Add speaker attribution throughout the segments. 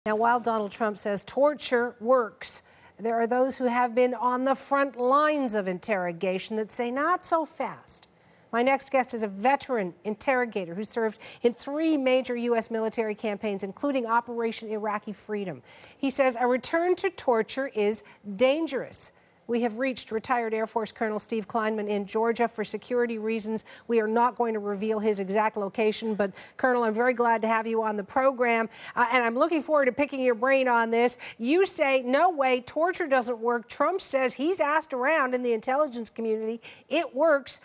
Speaker 1: Now, while Donald Trump says torture works, there are those who have been on the front lines of interrogation that say not so fast. My next guest is a veteran interrogator who served in 3 major U.S. military campaigns, including Operation Iraqi Freedom. He says a return to torture is dangerous. We have reached retired Air Force Colonel Steve Kleinman in Georgia. For security reasons, we are not going to reveal his exact location. But, Colonel, I'm very glad to have you on the program. And I'm looking forward to picking your brain on this. You say, no way, torture doesn't work. Trump says he's asked around in the intelligence community. It works.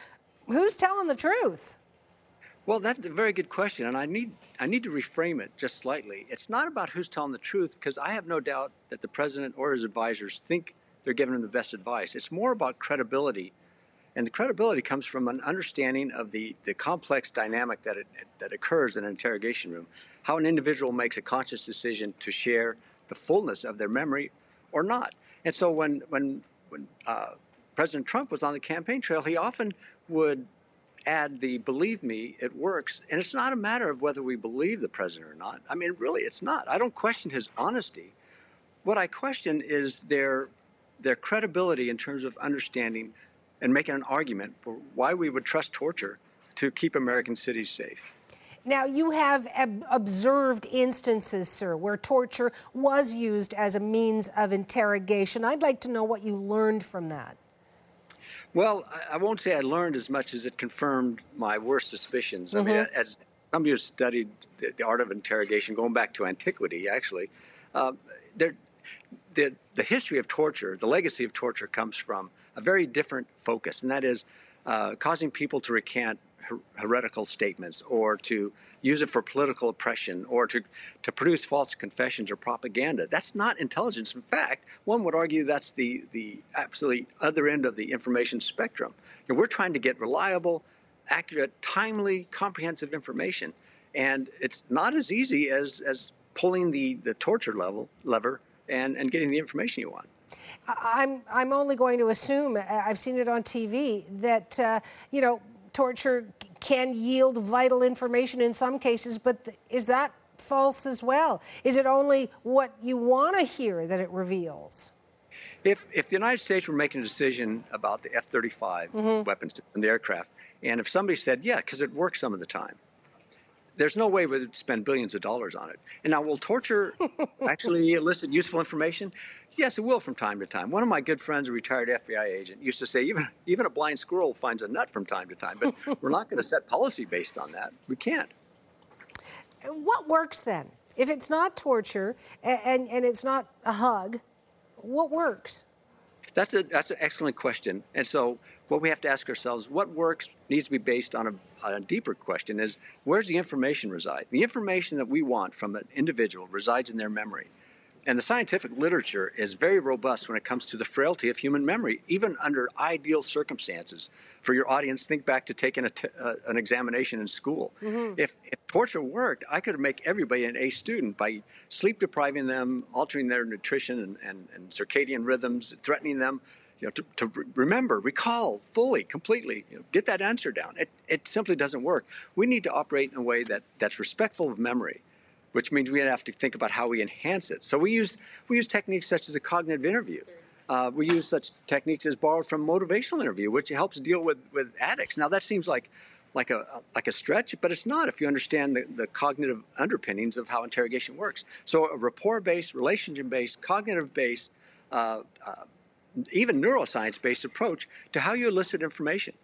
Speaker 1: Who's telling the truth?
Speaker 2: Well, that's a very good question, and I need to reframe it just slightly. It's not about who's telling the truth, because I have no doubt that the president or his advisors think they're giving him the best advice. It's more about credibility, and the credibility comes from an understanding of the complex dynamic that occurs in an interrogation room, how an individual makes a conscious decision to share the fullness of their memory or not. And so when President Trump was on the campaign trail, he often would add the "believe me, it works." And it's not a matter of whether we believe the president or not. I mean, really, it's not. I don't question his honesty. What I question is their credibility in terms of understanding and making an argument for why we would trust torture to keep American cities safe.
Speaker 1: Now, you have observed instances, sir, where torture was used as a means of interrogation. I'd like to know what you learned from that.
Speaker 2: Well, I won't say I learned as much as it confirmed my worst suspicions. I mean, as somebody who studied the art of interrogation, going back to antiquity, actually, the history of torture, the legacy of torture, comes from a very different focus, and that is causing people to recant heretical statements, or to use it for political oppression, or to produce false confessions or propaganda. That's not intelligence. In fact, one would argue that's the absolutely other end of the information spectrum. And we're trying to get reliable, accurate, timely, comprehensive information. And it's not as easy as pulling the torture lever and getting the information you want.
Speaker 1: I'm only going to assume, I've seen it on TV, that, torture can yield vital information in some cases, but is that false as well? Is it only what you want to hear that it reveals?
Speaker 2: If the United States were making a decision about the F-35 weapons and the aircraft, and if somebody said, yeah, because it works some of the time, there's no way we would spend billions of dollars on it. And now, will torture actually elicit useful information? Yes, it will from time to time. One of my good friends, a retired FBI agent, used to say even a blind squirrel finds a nut from time to time, but we're not going to set policy based on that. We can't.
Speaker 1: What works then? If it's not torture and it's not a hug, what works?
Speaker 2: That's an excellent question. And so what we have to ask ourselves, what works needs to be based on a deeper question, is where's the information reside? The information that we want from an individual resides in their memory. And the scientific literature is very robust when it comes to the frailty of human memory, even under ideal circumstances. For your audience, think back to taking an examination in school. If torture worked, I could make everybody an A student by sleep depriving them, altering their nutrition and circadian rhythms, threatening them to remember, recall fully, completely, get that answer down. It simply doesn't work. We need to operate in a way that's respectful of memory, which means we have to think about how we enhance it. So we use techniques such as a cognitive interview. We use such techniques as borrowed from motivational interview, which helps deal with addicts. Now that seems like a stretch, but it's not if you understand the cognitive underpinnings of how interrogation works. So a rapport-based, relationship-based, cognitive-based, even neuroscience-based approach to how you elicit information.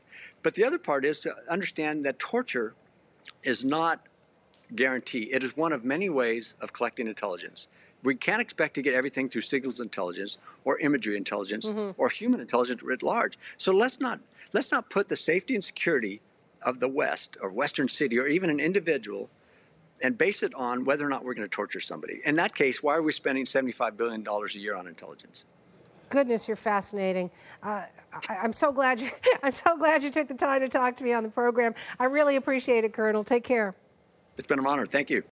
Speaker 2: But the other part is to understand that torture is not guarantee. It is one of many ways of collecting intelligence. We can't expect to get everything through signals intelligence or imagery intelligence or human intelligence writ large. So let's not put the safety and security of the West or Western city or even an individual and base it on whether or not we're going to torture somebody. In that case, why are we spending $75 billion a year on intelligence?
Speaker 1: Goodness, you're fascinating. I'm so glad you took the time to talk to me on the program. I really appreciate it, Colonel. Take care.
Speaker 2: It's been an honor. Thank you.